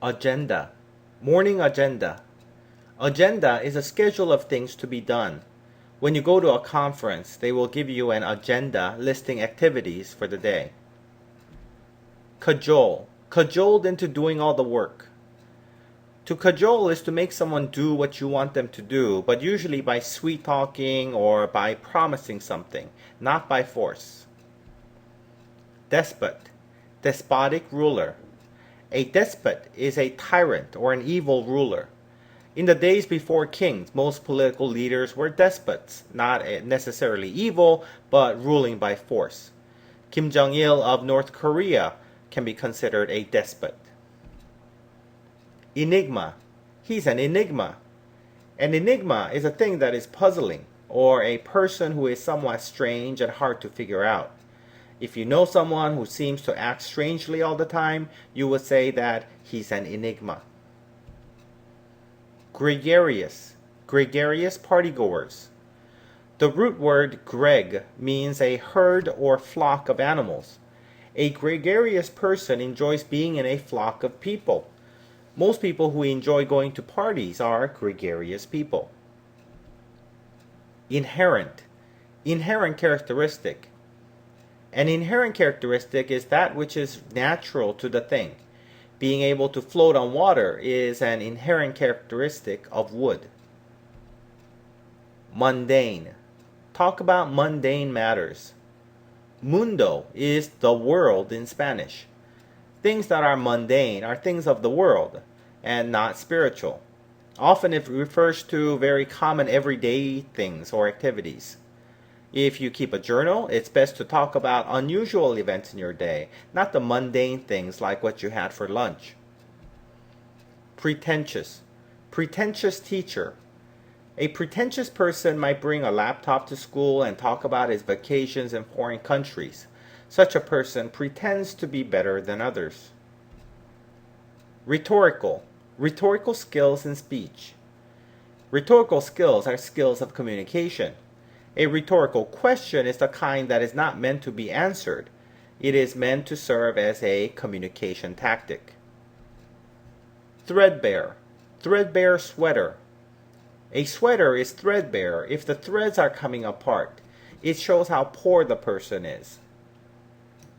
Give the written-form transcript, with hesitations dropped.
Agenda. Morning agenda. Agenda is a schedule of things to be done. When you go to a conference, they will give you an agenda listing activities for the day. Cajole. Cajoled into doing all the work. To cajole is to make someone do what you want them to do, but usually by sweet talking or by promising something, not by force. Despot. Despotic ruler. A despot is a tyrant or an evil ruler. In the days before kings, most political leaders were despots, not necessarily evil, but ruling by force. Kim Jong-il of North Korea can be considered a despot. Enigma. He's an enigma. An enigma is a thing that is puzzling, or a person who is somewhat strange and hard to figure out. If you know someone who seems to act strangely all the time, you would say that he's an enigma. Gregarious. Gregarious partygoers. The root word greg means a herd or flock of animals. A gregarious person enjoys being in a flock of people. Most people who enjoy going to parties are gregarious people. Inherent. Inherent characteristic. An inherent characteristic is that which is natural to the thing. Being able to float on water is an inherent characteristic of wood. Mundane. Talk about mundane matters. Mundo is the world in Spanish. Things that are mundane are things of the world and not spiritual. Often it refers to very common everyday things or activities. If you keep a journal, it's best to talk about unusual events in your day, not the mundane things like what you had for lunch. Pretentious. Pretentious teacher. A pretentious person might bring a laptop to school and talk about his vacations in foreign countries. Such a person pretends to be better than others. Rhetorical. Rhetorical skills in speech. Rhetorical skills are skills of communication. A rhetorical question is the kind that is not meant to be answered. It is meant to serve as a communication tactic. Threadbare. Threadbare sweater. A sweater is threadbare if the threads are coming apart. It shows how poor the person is.